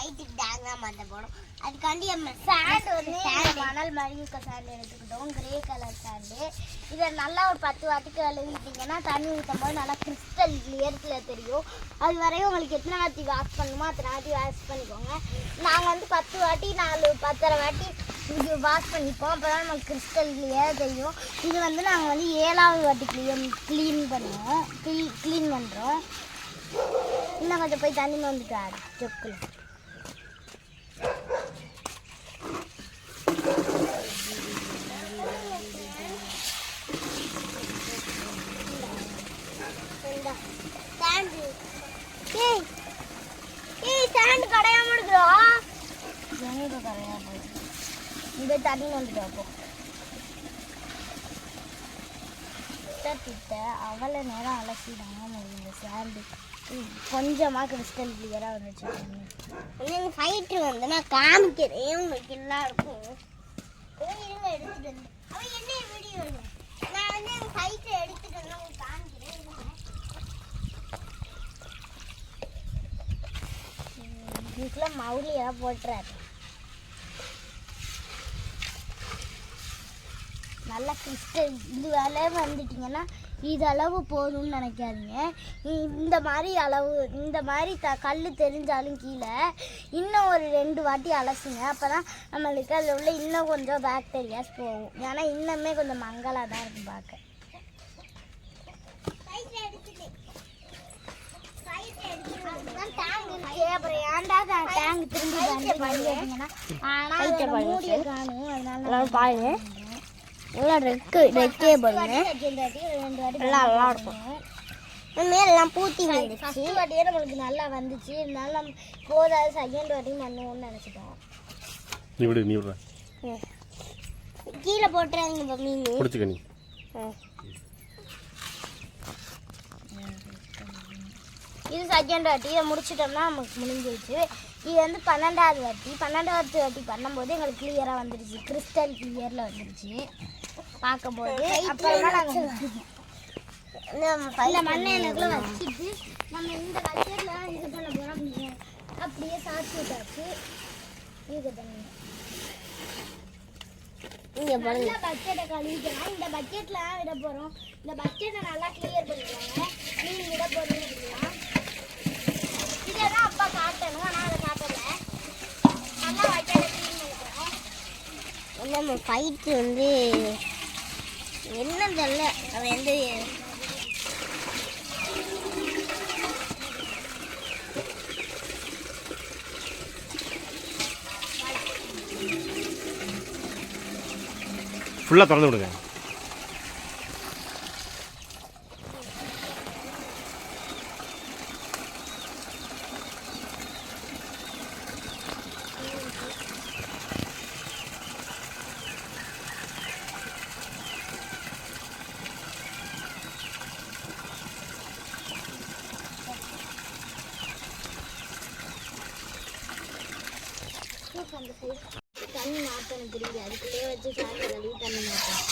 ஃபைட்டுக்கு Tang தான் மாட்ட போறோம். அதுக்காண்டி நம்ம சாண்ட் வந்து மணல் மாதிரி இருக்க சாண்ட் எடுத்துக்கிட்டோம், கிரே கலர் சாண்டு. இதை நல்லா ஒரு 10 வாட்டி கழுவிட்டிங்கன்னா தண்ணி ஊற்றும் போது நல்லா கிறிஸ்டல் கிளியர்ஸில் தெரியும். அது வரையும் உங்களுக்கு எத்தனை வாட்டி வாஷ் பண்ணணுமோ அத்தனை வாட்டி வாஷ் பண்ணிக்கோங்க. நாங்கள் வந்து 10 வாட்டி 10.5 வாட்டி இது வாஷ் பண்ணிப்போம், அப்போ தான் நமக்கு கிறிஸ்டல் கிளியர் தெரியும். இது வந்து நாங்கள் வந்து 7வது வாட்டி க்ளீன் பண்ணுறோம். இன்னும் கொஞ்சம் போய் தண்ணி வந்துட்டாரு சொக்குல. சாண்டு கடையாம எடுக்கிறோம், இந்த தண்ணி வந்துட்டு அப்போ கிட்ட அவ்வளோ நேரம் அலசிடாம இந்த சாண்டு கொஞ்சமாக கிறிஸ்டல் கிளியராக வந்துச்சு. எங்கள் ஃபைட்டு வந்து நான் காமிக்கிறேன் உங்களுக்கு எல்லாருக்கும். இருங்க எடுத்துட்டு வந்து அவன் என்ன வீடியோ இல்லை, நான் வந்து எங்கள் ஃபைட்டை எடுத்துட்டு வந்து உங்களுக்கு காமிக்கிறேன். இதுக்குள்ள மவுலியாக போட்டுறாரு. நல்லா கிறிஸ்டல் இது வேலை வந்துட்டிங்கன்னா இது அளவு போதும்னு நினைக்காதீங்க. இந்த மாதிரி அளவு இந்த மாதிரி கல் தெரிஞ்சாலும் கீழே இன்னும் ஒரு 2 வாட்டி அலசுங்க. அப்போ தான் நம்மளுக்கு அதில் உள்ள இன்னும் கொஞ்சம் பாக்டீரியாஸ் போகும். ஏன்னா இன்னுமே கொஞ்சம் மங்கலாக தான் இருக்கும் பார்க்க. அப்புறம் ஏன்டா டேங்க் திரும்பி கேட்டிங்கன்னா ஆனால் மூடியை காணும், அதனால பாருங்க எல்லாம் ரெக்கே பாருங்க நல்லா இருக்கும். மேலாம் பூத்தி வந்துச்சு. ஃபஸ்ட் வாட்டியே நம்மளுக்கு நல்லா வந்துச்சு, இருந்தாலும் நம்ம போதாது செகண்ட் வாட்டியும் பண்ணுவோம்னு நினச்சிட்டோம். கீழே போட்டுறாதீங்க மீன் பிடிச்சிக்க. நீ இது செகண்ட் வாட்டி இதை முடிச்சிட்டோம்னா நமக்கு முடிஞ்சிருச்சு. இது வந்து 12வது வாட்டி பண்ணும்போது எங்களுக்கு கிளியராக வந்துடுச்சு, கிறிஸ்டல் கிளியரில் வந்துடுச்சு பார்க்கும்போது. அப்புறமா நாங்கள் இந்த மண்ணை எனக்குள்ள வச்சுட்டு நம்ம இந்த பக்கெட்டில் இது பண்ண போகிறோம். அப்படியே சாட்சி விட்டாச்சு. இது பண்ணி இங்கே நல்லா பக்கெட்டை கழுவிக்கலாம். இந்த பக்கெட்டில் விட போகிறோம். இந்த பக்கெட்டை நல்லா கிளியர் பண்ணிக்கலாங்க. மீன் விட போகிறோம். இதை தான் அப்பா காட்டணும், ஆனால் அதை காட்டலை. நல்லா பக்கெட்டை க்ளீன் பண்ணிக்கிறோம். நம்ம ஃபைட்டு வந்து என்ன தெரியல, அது வந்து ஃபுல்லாக திறந்து விடுங்க. தண்ணி மாற்றணும் திரும்பி, அதுக்குள்ளே வச்சு சாப்பிட்டு கழுவி தண்ணி மாற்றணும்.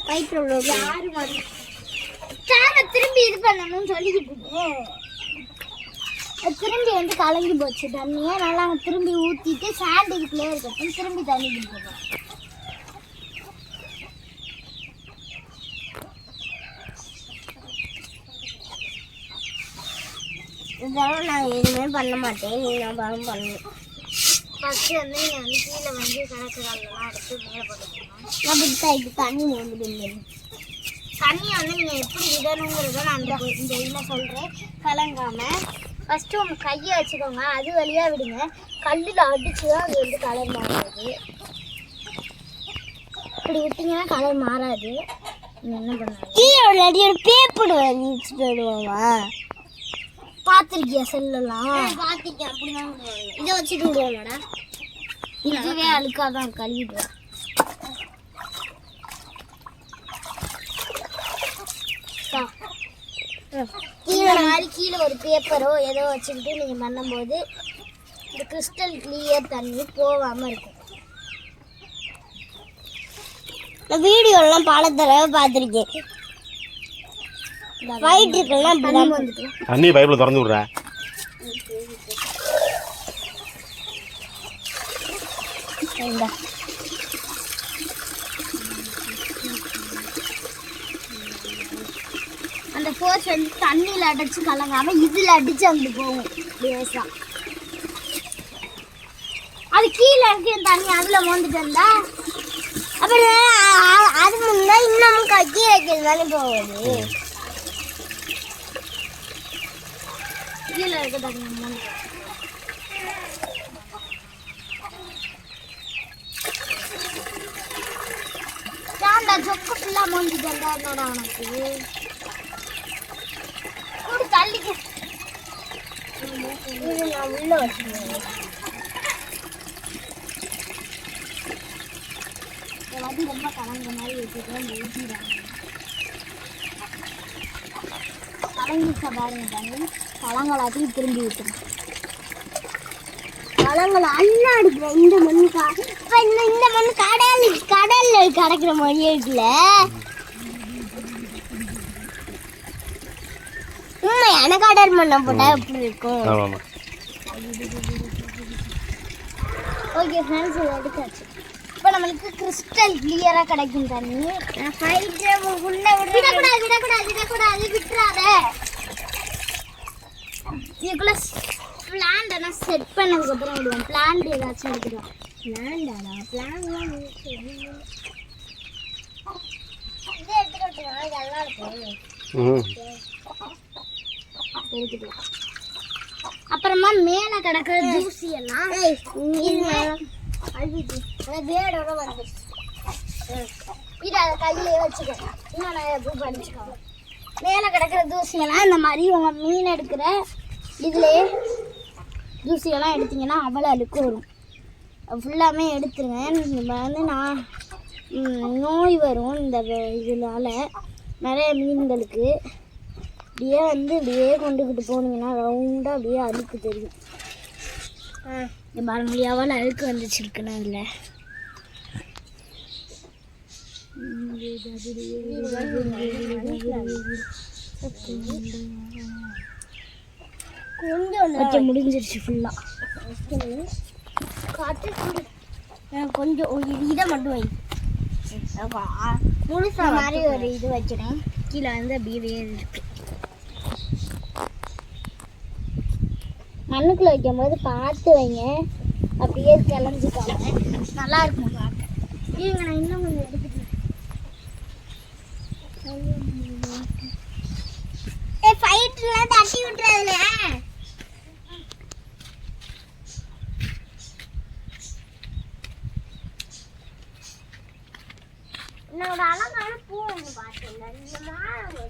வயிற்று யாரு மாதிரி திரும்பி இது பண்ணணும்னு சொல்லிக்கிட்டு இருக்கேன். திரும்பி வந்து கலங்கி போச்சு தண்ணியை. நல்லா திரும்பி ஊற்றிட்டு சாண்ட் இதுக்குள்ளே இருக்கட்டும், திரும்பி தண்ணி குடிப்போம். இதெல்லாம் நான் எதுவுமே பண்ண மாட்டேன், நீங்கள் தான் பண்ணணும். ஃபஸ்ட்டு வந்து நீங்கள் வந்து கீழே வந்து கிடக்குறதெல்லாம் எடுத்து மேலே போட்டுக்கணும். அப்படி தான் இது தண்ணி வந்து தண்ணியை வந்து நீங்கள் எப்படி விடணுங்கிறத நான் இந்த இதில் சொல்கிறேன். கலங்காமல் ஃபஸ்ட்டு உங்கள் கையை வச்சுக்கோங்க, அது வழியாக விடுங்க. கல்லில் அடித்து தான் அது வந்து கலர் மாறாது. இப்படி விட்டிங்கன்னா கலர் மாறாது. என்ன பண்ணாது கீழே ஒரு பேப்பர் வச்சுட்டு விடுவாங்க. பார்த்துருக்கியா செல்லாம்? பார்த்துருக்கேன். அப்படிதான் இதை வச்சுட்டு விடுவாங்கடா. இதுவே அழுக்காக தான் கழுவிடுவேன். கீழே மாதிரி கீழே ஒரு பேப்பரோ ஏதோ வச்சுக்கிட்டு நீங்கள் பண்ணும்போது இந்த கிறிஸ்டல் கிளியர் தண்ணி போகாமல் இருக்கும். நான் வீடியோலாம் பல தடவை பார்த்துருக்கேன். தண்ணி பைப்பில் திறந்து விட்றேன். இந்த அந்த ஃபோர்ஸ் வந்து தண்ணியில் அடைச்சி கலங்காம இதில் அடித்து அங்கே போகும் லேசா. அது கீழே இருக்கு தண்ணி அதில் மோந்துட்டு வந்தா அப்புறம் அது முன்னே இன்னமும் கட்டி வைக்கிறது தானே போகுது. கீழே இருக்க தண்ணி மோந்து அந்த சொக்கு ஃபுல்லாக மோந்துட்டு வந்தா என்னடா உனக்கு கூட தள்ளிக்க. இது நான் உள்ள வச்சுருவேன். வந்து ரொம்ப கலங்க மாதிரி வச்சுருக்கேன். ஊற்றிடுறாங்க கலங்கிச்சா பாருங்க தண்ணி பழங்களாத்தையும் திரும்பி விட்டுரும். பழங்களை அண்ணா அடிக்கிறேன். இந்த மண் இப்போ இந்த மண் கடலில் கிடக்கிற மாதிரியே இருக்குல்ல. உண்மையான கடல் மண்ணை போட்டால் எப்படி இருக்கும்? ஓகே ஃப்ரெண்ட்ஸ், இதை எடுத்தாச்சு. இப்போ நம்மளுக்கு கிறிஸ்டல் கிளியராக கிடைக்கும் தண்ணி. விடக்கூடாது விட்டுறாத. இதுக்குள்ள பிளான்ட் எல்லாம் செட் பண்ணதுக்கப்புறம் விடுவோம். பிளான்ட் ஏதாச்சும் எடுத்துக்கலாம். பிளான்டாடா பிளான்லாம் இதே எடுத்துக்கிட்டு நல்லா இருக்கும். எடுத்துக்கலாம். அப்புறமா மேலே கிடக்கிற தூசி எல்லாம் வேடோட வந்துடுச்சு. இதை அதை கையிலே வச்சுக்கோ. இன்னும் நான் பூ பண்ணிச்சுக்கோங்க. மேலே கிடக்கிற தூசியெல்லாம் இந்த மாதிரி உங்கள் மீன் எடுக்கிற இதுலேயே தூசியெல்லாம் எடுத்திங்கன்னா அவ்வளோ அழுக்கு வரும். ஃபுல்லாமே எடுத்துருங்க. நம்ம வந்து நோய் வரும் இந்த இதனால நிறைய மீன்களுக்கு. இப்படியே வந்து இப்படியே கொண்டுக்கிட்டு போனீங்கன்னா ரவுண்டாக அப்படியே அழுக்கு தெரியும். பாருங்க எவ்வளோ அழுக்கு வந்துச்சுருக்குன்னு அதில். கொஞ்சம் முடிஞ்சிருச்சு ஃபுல்லாக. கொஞ்சம் இதை மட்டும் வை. முழுசா மாதிரி ஒரு இது வச்சுட்டேன். கீழே வந்து அப்படியே வேறு இருக்கு. மண்ணுக்குள்ளே வைக்கும்போது பார்த்து வைங்க, அப்படியே கிளஞ்சிக்காம நல்லா இருக்கும் பார்க்க. இல்லைங்க நான் இன்னும் கொஞ்சம் எடுத்துக்கிறேன். ஃபைட்லாம் தட்டி விட்டுறதுல என்னோட அழகான பூ ஒன்று பார்த்தேன். இந்த மாலை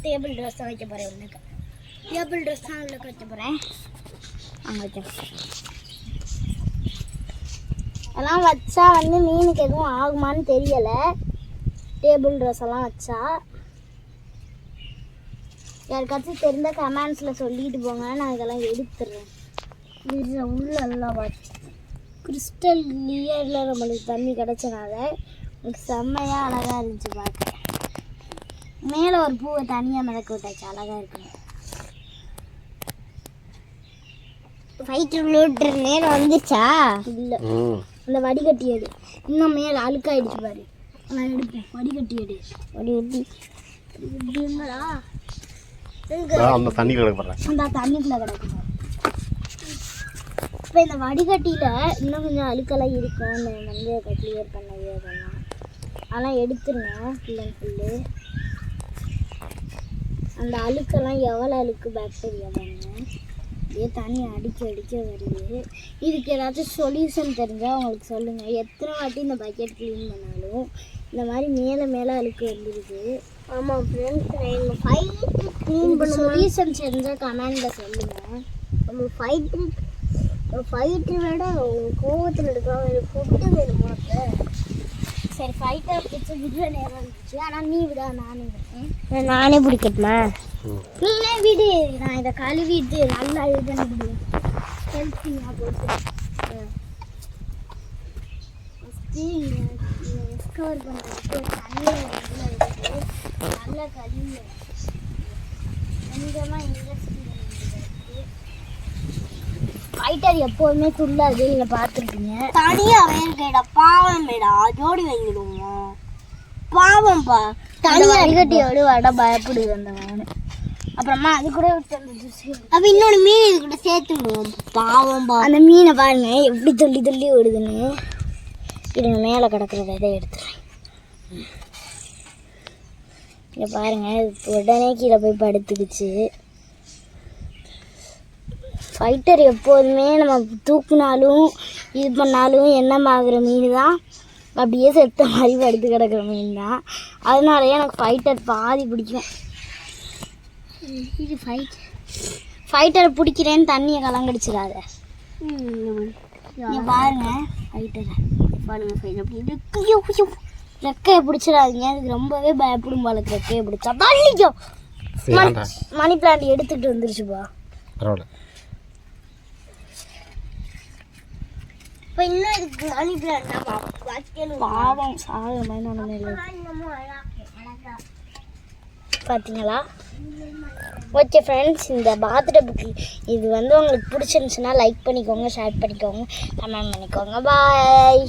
டேபிள் ட்ரெஸ் தான் வைக்க போகிறேன். உள்ளக்க டேபிள் ட்ரெஸ் தான் உள்ளக்க வைக்க போகிறேன். அங்கே வச்சேன். அதெல்லாம் வச்சா வந்து மீனுக்கு எதுவும் ஆகுமான்னு தெரியலை. டேபிள் ட்ரெஸ் எல்லாம் வச்சா யாருக்காச்சும் தெரிந்த கமெண்ட்ஸில் சொல்லிட்டு போங்க. நான் இதெல்லாம் எடுத்துடுறேன். இது உள்ளெல்லாம் பார்த்து கிறிஸ்டல் கிளியரில் நம்மளுக்கு தண்ணி கிடச்சனால எனக்கு செம்மையாக அழகாக இருந்துச்சு பார்க்க. மேலே ஒரு பூவை தனியாக மிதக்க விட்டாச்சு. அழகாக இருக்குங்க. ஃபைட்டர் விளையாடுற நேரம் வந்துச்சா? இல்லை, அந்த வடிகட்டி எடு. இன்னும் மேலே அழுக்காயிடுச்சு பாரு. நான் எடுப்பேன். வடிகட்டி எடு. வடிகட்டி இருந்தடா அந்த தண்ணிக்குள்ளே கிடக்கு. இப்போ இந்த வடிகட்டியில் இன்னும் கொஞ்சம் அழுக்கெல்லாம் இருக்கும். இந்த மஞ்சள் கிளியர் பண்ணது அதெல்லாம் எடுத்துருங்க. ஃபுல் அண்ட் ஃபுல்லு அந்த அழுக்கெல்லாம் எவ்வளோ அழுக்கு பாக்டீரியா பாருங்க. இதே தண்ணி அடிக்க வருது. இதுக்கு ஏதாச்சும் சொல்யூஷன் தெரிஞ்சால் அவங்களுக்கு சொல்லுங்கள். எத்தனை வாட்டி இந்த பக்கெட் க்ளீன் பண்ணாலும் இந்த மாதிரி மேலே அழுக்கு வந்துடுது. ஆமாம் ஃப்ரெண்ட்ஸ், எங்கள் ஃபைட்ரு க்ளீன் பண்ண சொல்யூஷன் தெரிஞ்சால் கமெண்டில் சொல்லுங்கள். நம்ம ஃபைட்ரு விட கோவத்தில் எடுக்கலாம். எனக்கு ஃபுட்டு வேணும் போட்டு. சரி, ஃபைட்டர் பிடிச்சி விடுற நேரம் இருந்துச்சு. ஆனால் நீ விட நானே பிடிக்கட்டுமா? நீனே விடு. நான் இதை கழுவிட்டு நல்லா இது பண்ணி விடுவேன். ஹெல்த்தியாக போட்டு ஃபஸ்ட்டு எக்ஸ்கவர் பண்ணுறதுக்கு தண்ணியில் நல்லா கழுவி கொஞ்சமாக இன்ட்ரெஸ்ட் ஃபைட்டர் எப்போதுமே துள்ளாது இல்லை பார்த்துருப்பீங்க. தனியாக வேறுடா பாவமேடா ஜோடி வாங்கிடுவோம். பாவம்பா தனியாக அடிக்கட்டியோடு வட பயப்படுது அந்த வேணு. அப்புறமா அது கூட அப்போ இன்னொன்று மீன் இது கூட சேர்த்துடுவோம். பாவம்பா அந்த மீனை பாருங்க எப்படி துள்ளி துள்ளி ஓடுதுன்னு. இதுங்க மேலே கிடக்கிற விதை எடுத்துறேன். இங்கே பாருங்க உடனே கீழே போய் படுத்துக்குச்சு. ஃபைட்டர் எப்போதுமே நம்ம தூக்குனாலும் இது பண்ணாலும் எண்ணமாகிற மீன் தான். அப்படியே செத்த மாதிரி படுத்து கிடக்கிற மீன் தான். அதனாலயே எனக்கு ஃபைட்டர் பாதி பிடிக்கும். இது ஃபைட்டரை பிடிக்கிறேன்னு தண்ணியை கலங்கடிச்சிடாத. இங்கே பாருங்க ஃபைட்டரை பாருங்க. ஃபைட்டர் ரெக்கையை பிடிச்சிடாதீங்க. அதுக்கு ரொம்பவே பயப்படும் போல ரெக்கையை பிடிச்சா. தள்ளிக்கோ. மணி பிளான்ட் எடுத்துகிட்டு வந்துருச்சுப்பா. இப்போ இன்னும் இதுக்கு மணி பிளான்ட் பாவம் சாகுற மாதிரி ஒன்றுமே பார்த்தீங்களா? ஓகே ஃப்ரெண்ட்ஸ், இந்த பாத்டப்புக்கு இது வந்து உங்களுக்கு பிடிச்சிருந்துச்சுன்னா லைக் பண்ணிக்கோங்க, ஷேர் பண்ணிக்கோங்க, கமெண்ட் பண்ணிக்கோங்க. பாய்.